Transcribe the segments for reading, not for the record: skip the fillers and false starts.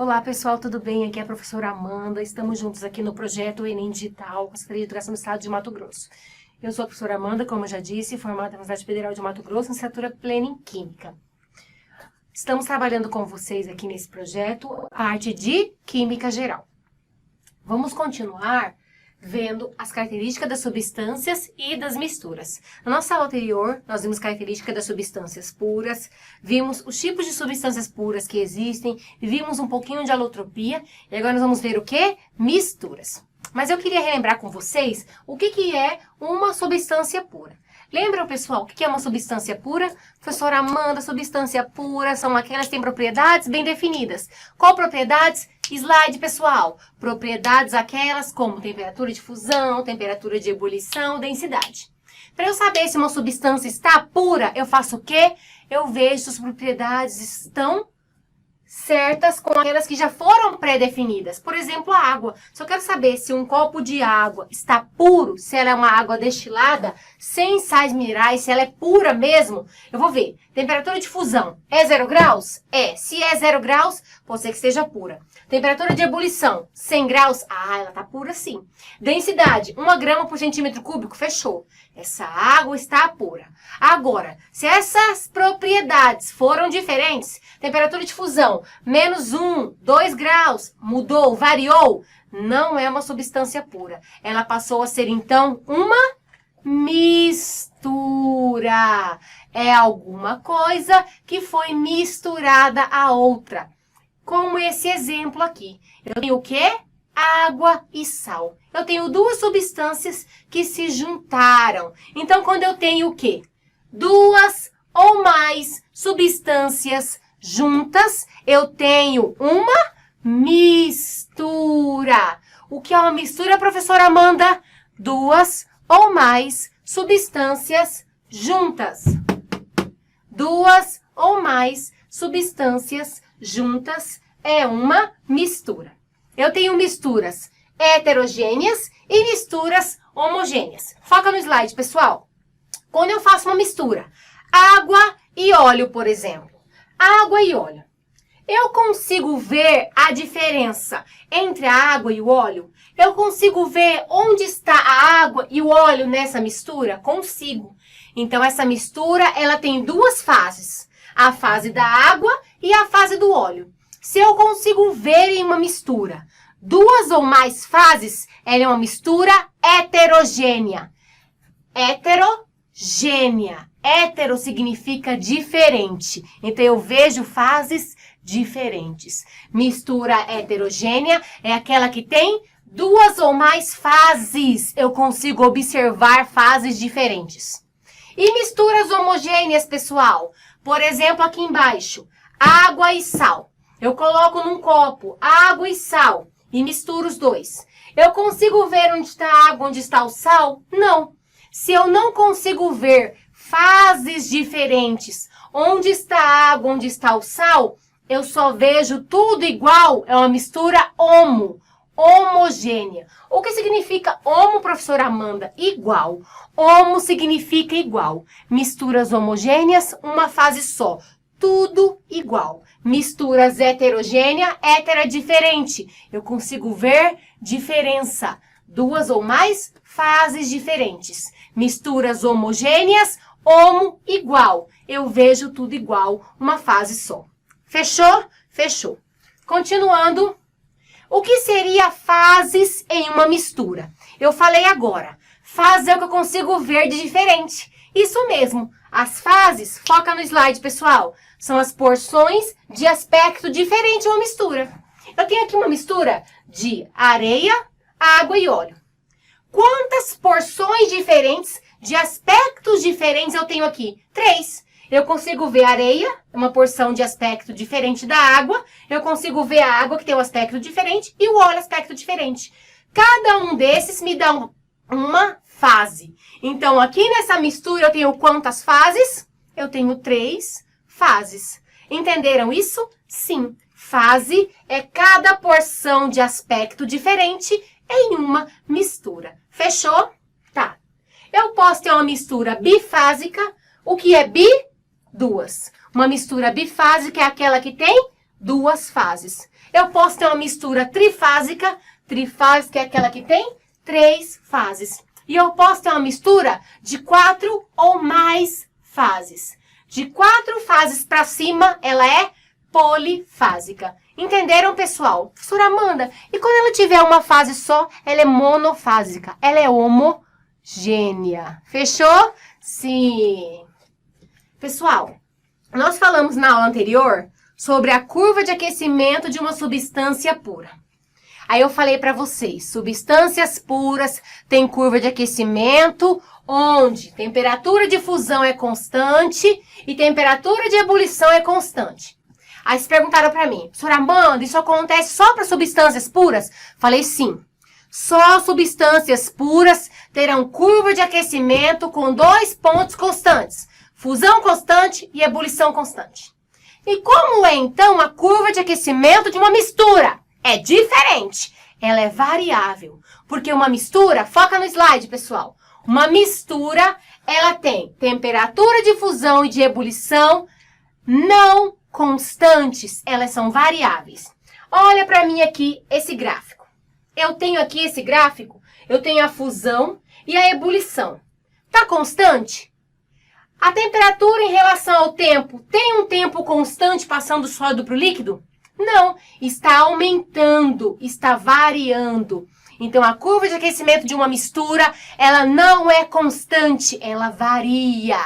Olá pessoal, tudo bem? Aqui é a professora Amanda, estamos juntos aqui no projeto Enem Digital, com a Secretaria de Educação do Estado de Mato Grosso. Eu sou a professora Amanda, como eu já disse, formada na Universidade Federal de Mato Grosso, em licenciatura plena em Química. Estamos trabalhando com vocês aqui nesse projeto a arte de Química Geral. Vamos continuar vendo as características das substâncias e das misturas. Na nossa aula anterior, nós vimos características das substâncias puras, vimos os tipos de substâncias puras que existem, vimos um pouquinho de alotropia, e agora nós vamos ver o que? Misturas. Mas eu queria relembrar com vocês o que é uma substância pura. Lembram, pessoal, o que é uma substância pura? Professora Amanda, substância pura são aquelas que têm propriedades bem definidas. Qual propriedades? Slide, pessoal. Propriedades aquelas como temperatura de fusão, temperatura de ebulição, densidade. Para eu saber se uma substância está pura, eu faço o quê? Eu vejo se as propriedades estão certas com aquelas que já foram pré-definidas. Por exemplo, a água. Se eu quero saber se um copo de água está puro, se ela é uma água destilada, sem sais minerais, se ela é pura mesmo, eu vou ver. Temperatura de fusão é 0 graus? É. Se é 0 graus, pode ser que esteja pura. Temperatura de ebulição, 100 graus? Ah, ela está pura sim. Densidade, 1 grama por centímetro cúbico? Fechou. Essa água está pura. Agora, se essas propriedades foram diferentes, temperatura de fusão, menos 1, 2 graus, mudou, variou, não é uma substância pura. Ela passou a ser, então, uma mistura. É alguma coisa que foi misturada a outra. Como esse exemplo aqui. Eu tenho o quê? Água e sal. Eu tenho duas substâncias que se juntaram. Então, quando eu tenho o quê? Duas ou mais substâncias juntas, eu tenho uma mistura. O que é uma mistura, professora Amanda? Duas ou mais substâncias juntas. Duas ou mais substâncias juntas é uma mistura. Eu tenho misturas heterogêneas e misturas homogêneas. Foca no slide, pessoal. Quando eu faço uma mistura, água e óleo, por exemplo. Água e óleo. Eu consigo ver a diferença entre a água e o óleo? Eu consigo ver onde está a água e o óleo nessa mistura? Consigo. Então, essa mistura, ela tem duas fases. A fase da água e a fase do óleo. Se eu consigo ver em uma mistura duas ou mais fases, ela é uma mistura heterogênea. Heterogênea. Hetero significa diferente. Então, eu vejo fases diferentes. Mistura heterogênea é aquela que tem duas ou mais fases. Eu consigo observar fases diferentes. E misturas homogêneas, pessoal? Por exemplo, aqui embaixo, água e sal. Eu coloco num copo água e sal e misturo os dois. Eu consigo ver onde está a água, onde está o sal? Não. Se eu não consigo ver fases diferentes, onde está a água, onde está o sal, eu só vejo tudo igual. É uma mistura homogênea. O que significa homo, professora Amanda? Igual. Homo significa igual. Misturas homogêneas, uma fase só. Tudo igual. Misturas heterogênea, hétero é diferente. Eu consigo ver diferença. Duas ou mais fases diferentes. Misturas homogêneas, homo igual. Eu vejo tudo igual, uma fase só. Fechou? Fechou. Continuando. O que seria fases em uma mistura? Eu falei agora. Fase é o que eu consigo ver de diferente. Isso mesmo. As fases, foca no slide, pessoal, são as porções de aspecto diferente em uma mistura. Eu tenho aqui uma mistura de areia, água e óleo. Quantas porções diferentes de aspectos diferentes eu tenho aqui? 3. Eu consigo ver a areia, uma porção de aspecto diferente da água. Eu consigo ver a água, que tem um aspecto diferente, e o óleo, aspecto diferente. Cada um desses me dá uma fase. Então, aqui nessa mistura, eu tenho quantas fases? Eu tenho 3 fases. Entenderam isso? Sim. Fase é cada porção de aspecto diferente em uma mistura. Fechou? Tá. Eu posso ter uma mistura bifásica. O que é bi? 2. Uma mistura bifásica é aquela que tem duas fases. Eu posso ter uma mistura trifásica, trifásica é aquela que tem 3 fases. E eu posso ter uma mistura de 4 ou mais fases. De 4 fases para cima, ela é polifásica. Entenderam, pessoal? Professora Amanda, e quando ela tiver uma fase só, ela é monofásica. Ela é homogênea. Fechou? Sim. Pessoal, nós falamos na aula anterior sobre a curva de aquecimento de uma substância pura. Aí eu falei para vocês, substâncias puras têm curva de aquecimento, onde temperatura de fusão é constante e temperatura de ebulição é constante. Aí vocês perguntaram para mim, professora Amanda, isso acontece só para substâncias puras? Falei sim. Só substâncias puras terão curva de aquecimento com 2 pontos constantes, fusão constante e ebulição constante. E como é então a curva de aquecimento de uma mistura? É diferente, ela é variável, porque uma mistura, foca no slide, pessoal, uma mistura, ela tem temperatura de fusão e de ebulição não constantes, elas são variáveis. Olha para mim aqui esse gráfico. Eu tenho aqui esse gráfico, eu tenho a fusão e a ebulição. Tá constante? A temperatura em relação ao tempo, tem um tempo constante passando do sólido para o líquido? Não, está aumentando, está variando. Então, a curva de aquecimento de uma mistura, ela não é constante, ela varia.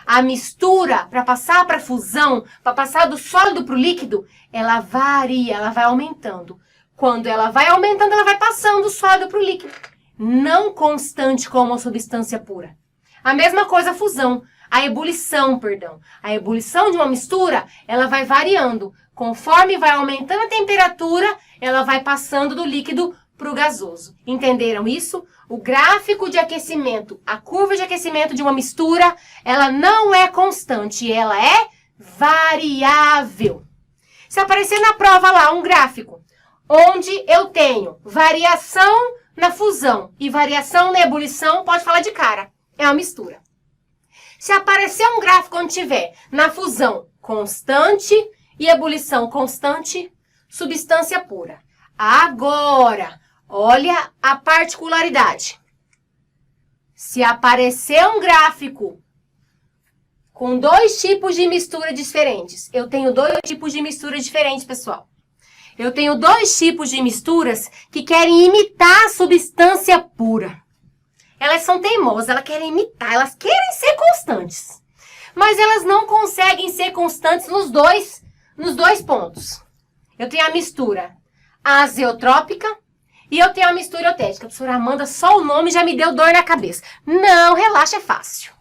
A mistura, para passar para a fusão, para passar do sólido para o líquido, ela varia, ela vai aumentando. Quando ela vai aumentando, ela vai passando do sólido para o líquido. Não constante como uma substância pura. A mesma coisa a fusão, a ebulição, perdão. A ebulição de uma mistura, ela vai variando. Conforme vai aumentando a temperatura, ela vai passando do líquido para o gasoso. Entenderam isso? O gráfico de aquecimento, a curva de aquecimento de uma mistura, ela não é constante, ela é variável. Se aparecer na prova lá um gráfico onde eu tenho variação na fusão e variação na ebulição, pode falar de cara, é uma mistura. Se aparecer um gráfico onde tiver na fusão constante e ebulição constante, substância pura. Agora, olha a particularidade. Se aparecer um gráfico com 2 tipos de mistura diferentes, eu tenho 2 tipos de mistura diferentes, pessoal. Eu tenho 2 tipos de misturas que querem imitar a substância pura. Elas são teimosas, elas querem imitar, elas querem ser constantes. Mas elas não conseguem ser constantes nos dois pontos. Eu tenho a mistura azeotrópica e eu tenho a mistura eutética. Professora Amanda, só o nome já me deu dor na cabeça. Não, relaxa, é fácil.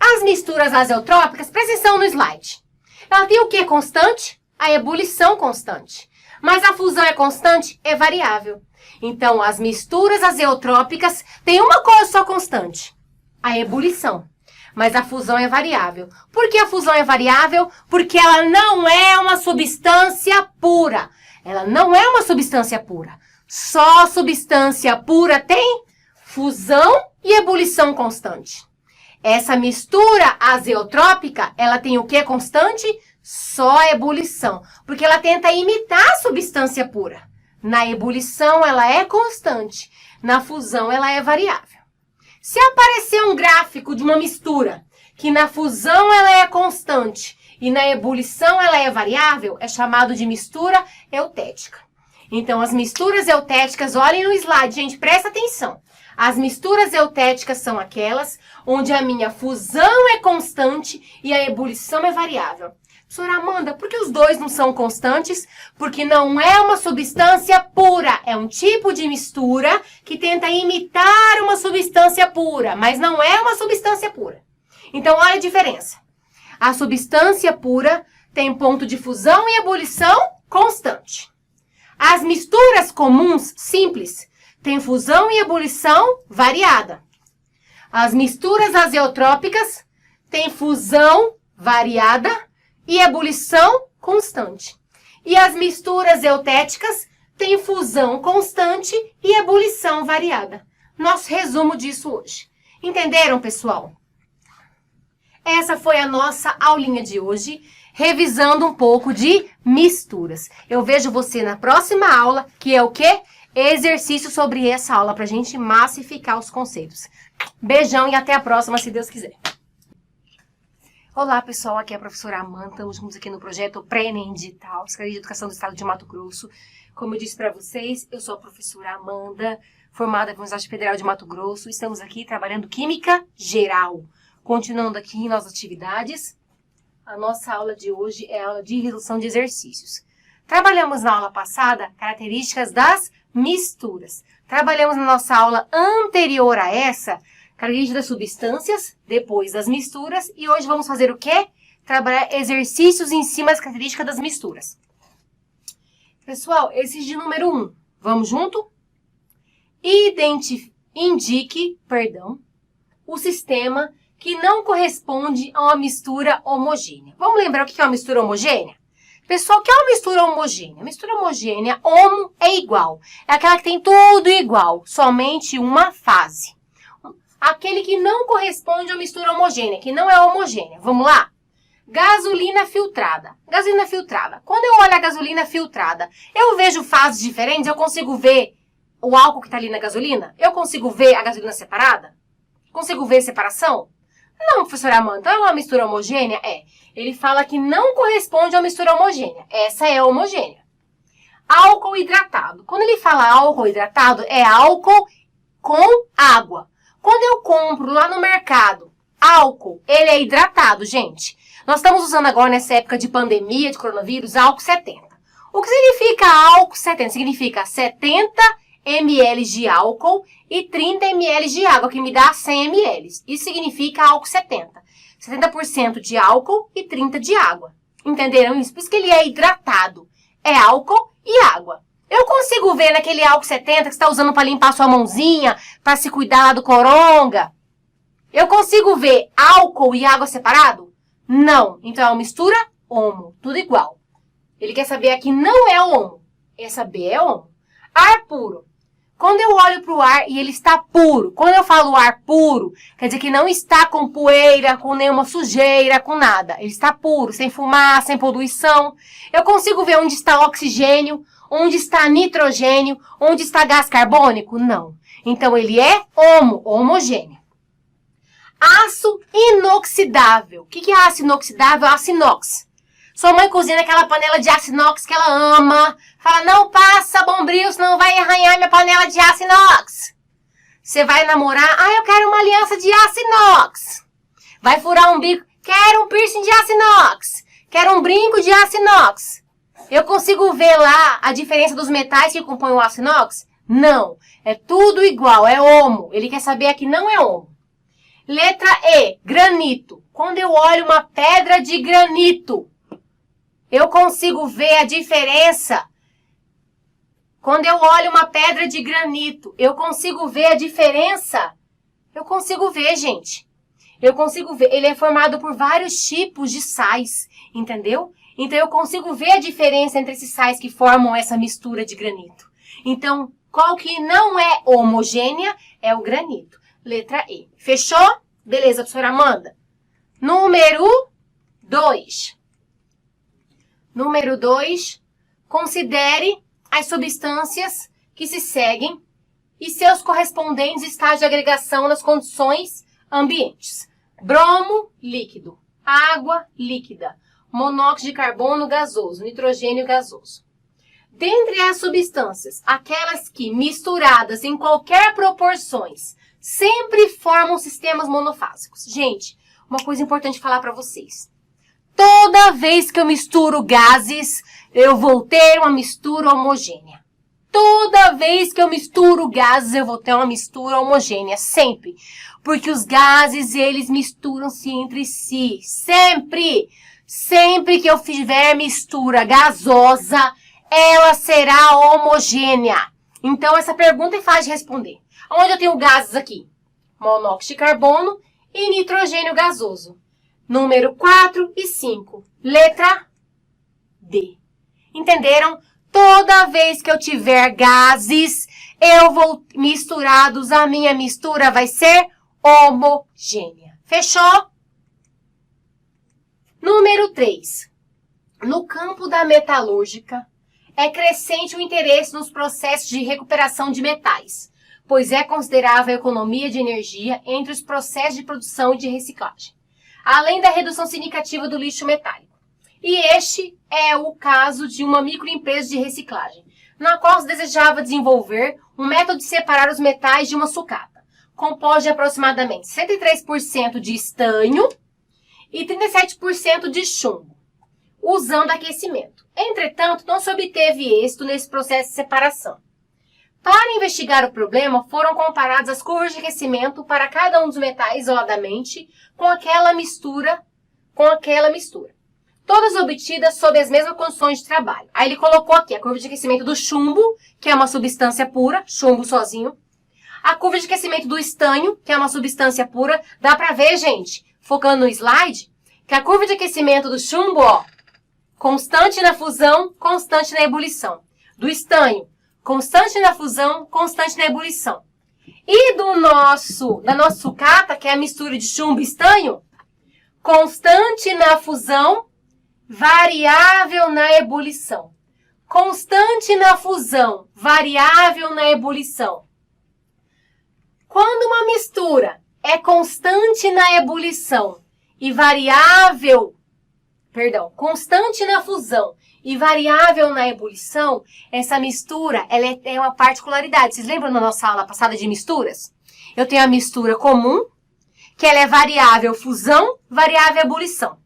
As misturas azeotrópicas, presta atenção no slide. Ela tem o que constante? A ebulição constante. Mas a fusão é constante? É variável. Então, as misturas azeotrópicas têm uma coisa só constante, a ebulição. Mas a fusão é variável. Por que a fusão é variável? Porque ela não é uma substância pura. Ela não é uma substância pura. Só substância pura tem fusão e ebulição constante. Essa mistura azeotrópica, ela tem o que constante? Só ebulição. Porque ela tenta imitar a substância pura. Na ebulição, ela é constante. Na fusão, ela é variável. Se aparecer um gráfico de uma mistura que na fusão ela é constante e na ebulição ela é variável, é chamado de mistura eutética. Então, as misturas eutéticas, olhem no slide, gente, presta atenção. As misturas eutéticas são aquelas onde a minha fusão é constante e a ebulição é variável. Professora Amanda, por que os dois não são constantes? Porque não é uma substância pura. É um tipo de mistura que tenta imitar uma substância pura, mas não é uma substância pura. Então, olha a diferença. A substância pura tem ponto de fusão e ebulição constante. As misturas comuns, simples, têm fusão e ebulição variada. As misturas azeotrópicas têm fusão variada e ebulição constante. E as misturas eutéticas têm fusão constante e ebulição variada. Nosso resumo disso hoje. Entenderam, pessoal? Essa foi a nossa aulinha de hoje. revisando um pouco de misturas. Eu vejo você na próxima aula, que é o quê? Exercício sobre essa aula, pra gente massificar os conceitos. Beijão e até a próxima, se Deus quiser. Olá, pessoal, aqui é a professora Amanda, estamos juntos aqui no projeto Pré-ENEM Digital, Secretaria de Educação do Estado de Mato Grosso. Como eu disse para vocês, eu sou a professora Amanda, formada pela Universidade Federal de Mato Grosso. Estamos aqui trabalhando Química Geral. Continuando aqui em nossas atividades, a nossa aula de hoje é a aula de resolução de exercícios. Trabalhamos na aula passada características das misturas. Trabalhamos na nossa aula anterior a essa, características das substâncias, depois das misturas, e hoje vamos fazer o quê? Trabalhar exercícios em cima das características das misturas. Pessoal, esse de número 1. Vamos junto? Indique o sistema que não corresponde a uma mistura homogênea. Vamos lembrar o que é uma mistura homogênea? Pessoal, o que é uma mistura homogênea? Mistura homogênea, homo é igual. É aquela que tem tudo igual, somente uma fase. Aquele que não corresponde a uma mistura homogênea, que não é homogênea. Vamos lá? Gasolina filtrada. Gasolina filtrada. Quando eu olho a gasolina filtrada, eu vejo fases diferentes? Eu consigo ver o álcool que está ali na gasolina? Eu consigo ver a gasolina separada? Consigo ver separação? Não, professora Amanda. Então é uma mistura homogênea? É. Ele fala que não corresponde a uma mistura homogênea. Essa é homogênea. Álcool hidratado. Quando ele fala álcool hidratado, é álcool com água. Quando eu compro lá no mercado álcool, ele é hidratado, gente. Nós estamos usando agora, nessa época de pandemia, de coronavírus, álcool 70. O que significa álcool 70? Significa 70 ml de álcool e 30 ml de água, que me dá 100 ml. Isso significa álcool 70. 70% de álcool e 30% de água. Entenderam isso? Por isso que ele é hidratado. É álcool e água. Eu consigo ver naquele álcool 70 que você está usando para limpar sua mãozinha, para se cuidar lá do coronga. Eu consigo ver álcool e água separado? Não. Então é uma mistura homo. Tudo igual. Ele quer saber aqui não é homo. Essa B é homo. Ar puro. Quando eu olho para o ar e ele está puro, quando eu falo ar puro, quer dizer que não está com poeira, com nenhuma sujeira, com nada. Ele está puro, sem fumaça, sem poluição. Eu consigo ver onde está oxigênio, onde está nitrogênio, onde está gás carbônico? Não. Então ele é homogêneo. Aço inoxidável. O que é aço inoxidável? Aço inox. Sua mãe cozinha naquela panela de aço inox que ela ama. Fala, não passa bombril, senão vai arranhar minha panela de aço inox. Você vai namorar, eu quero uma aliança de aço inox. Vai furar um bico, quero um piercing de aço inox. Quero um brinco de aço inox. Eu consigo ver lá a diferença dos metais que compõem o aço inox? Não. É tudo igual, é homo. Ele quer saber aqui, não é homo. Letra E, granito. Quando eu olho uma pedra de granito, eu consigo ver a diferença. Quando eu olho uma pedra de granito, eu consigo ver a diferença. Eu consigo ver, gente. Eu consigo ver. Ele é formado por vários tipos de sais, entendeu? Então, eu consigo ver a diferença entre esses sais que formam essa mistura de granito. Então, qual que não é homogênea é o granito. Letra E. Fechou? Beleza, professora Amanda. Número 2. Número 2. Considere as substâncias que se seguem e seus correspondentes estágios de agregação nas condições ambientes. Bromo, líquido. Água, líquida. Monóxido de carbono gasoso, nitrogênio gasoso. Dentre as substâncias, aquelas que, misturadas em qualquer proporções, sempre formam sistemas monofásicos. Gente, uma coisa importante falar para vocês. Toda vez que eu misturo gases, eu vou ter uma mistura homogênea. Toda vez que eu misturo gases, eu vou ter uma mistura homogênea, sempre. Porque os gases, eles misturam-se entre si, sempre. Sempre que eu fizer mistura gasosa, ela será homogênea. Então, essa pergunta é fácil de responder. Onde eu tenho gases aqui? Monóxido de carbono e nitrogênio gasoso. Número 4 e 5. Letra D. Entenderam? Toda vez que eu tiver gases, eu vou misturados, a minha mistura vai ser homogênea. Fechou? Número 3. No campo da metalúrgica, é crescente o interesse nos processos de recuperação de metais, pois é considerável a economia de energia entre os processos de produção e de reciclagem, além da redução significativa do lixo metálico. E este é o caso de uma microempresa de reciclagem, na qual se desejava desenvolver um método de separar os metais de uma sucata, composta de aproximadamente 103% de estanho e 37% de chumbo, usando aquecimento. Entretanto, não se obteve êxito nesse processo de separação. Para investigar o problema, foram comparadas as curvas de aquecimento para cada um dos metais isoladamente com aquela mistura. Todas obtidas sob as mesmas condições de trabalho. Aí ele colocou aqui a curva de aquecimento do chumbo, que é uma substância pura, chumbo sozinho. A curva de aquecimento do estanho, que é uma substância pura. Dá pra ver, gente, focando no slide, que a curva de aquecimento do chumbo, ó, constante na fusão, constante na ebulição. Do estanho, constante na fusão, constante na ebulição. E da nossa sucata, que é a mistura de chumbo e estanho, constante na fusão, variável na ebulição. Constante na fusão, variável na ebulição. Quando uma mistura é constante na ebulição e constante na fusão e variável na ebulição, essa mistura ela tem uma particularidade. Vocês lembram da nossa aula passada de misturas? Eu tenho a mistura comum, que ela é variável fusão, variável ebulição.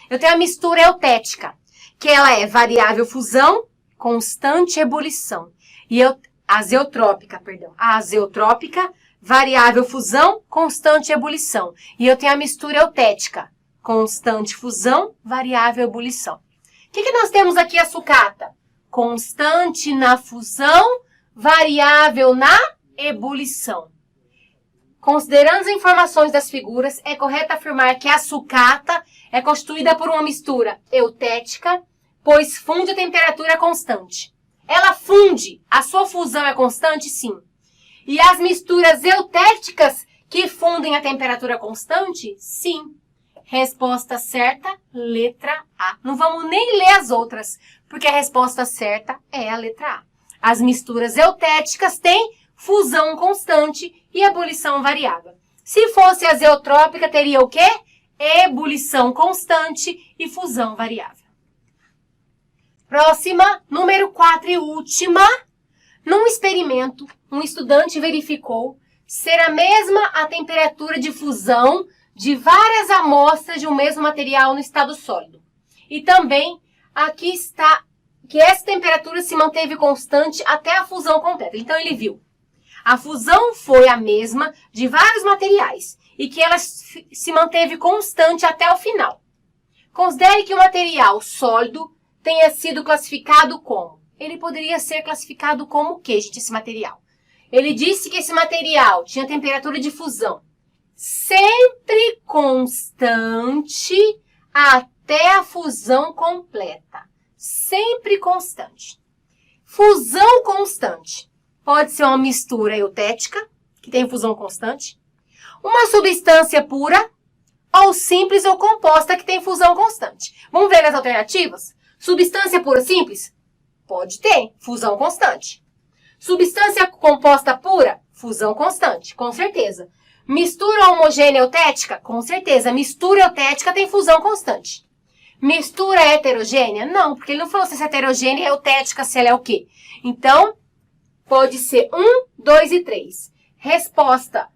Eu tenho a mistura eutética, que ela é variável fusão, constante ebulição. E a azeotrópica, variável fusão, constante ebulição. E eu tenho a mistura eutética, constante fusão, variável ebulição. O que nós temos aqui a sucata? Constante na fusão, variável na ebulição. Considerando as informações das figuras, é correto afirmar que a sucata é constituída por uma mistura eutética, pois funde a temperatura constante. Ela funde, a sua fusão é constante? Sim. E as misturas eutéticas que fundem a temperatura constante? Sim. Resposta certa, letra A. Não vamos nem ler as outras, porque a resposta certa é a letra A. As misturas eutéticas têm fusão constante e ebulição variável. Se fosse azeotrópica, teria o quê? Ebulição constante e fusão variável. Próxima, número 4 e última. Num experimento, um estudante verificou ser a mesma a temperatura de fusão de várias amostras de um mesmo material no estado sólido. E também, aqui está, que essa temperatura se manteve constante até a fusão completa. Então, ele viu. A fusão foi a mesma de vários materiais e que ela se manteve constante até o final. Considere que o material sólido tenha sido classificado como. Ele poderia ser classificado como o que, gente, esse material? Ele disse que esse material tinha temperatura de fusão sempre constante até a fusão completa. Sempre constante. Fusão constante. Pode ser uma mistura eutética, que tem fusão constante, uma substância pura, ou simples ou composta, que tem fusão constante. Vamos ver as alternativas? Substância pura simples? Pode ter, fusão constante. Substância composta pura? Fusão constante, com certeza. Mistura homogênea eutética? Com certeza. Mistura eutética tem fusão constante. Mistura heterogênea? Não, porque ele não falou se é heterogênea, eutética, se ela é o quê. Então, pode ser 1, 2 e 3. Resposta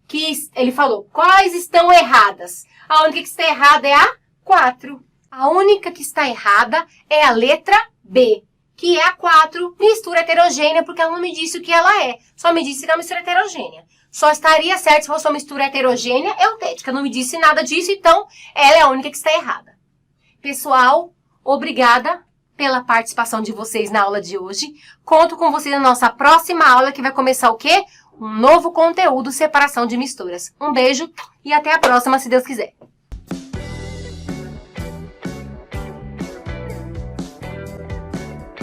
que ele falou, quais estão erradas? A única que está errada é a 4. A única que está errada é a letra B, que é a 4, mistura heterogênea, porque ela não me disse o que ela é. Só me disse que é uma mistura heterogênea. Só estaria certo se fosse uma mistura heterogênea eutética. Não me disse nada disso, então ela é a única que está errada. Pessoal, obrigada pela participação de vocês na aula de hoje. Conto com vocês na nossa próxima aula, que vai começar o quê? Um novo conteúdo, separação de misturas. Um beijo e até a próxima, se Deus quiser.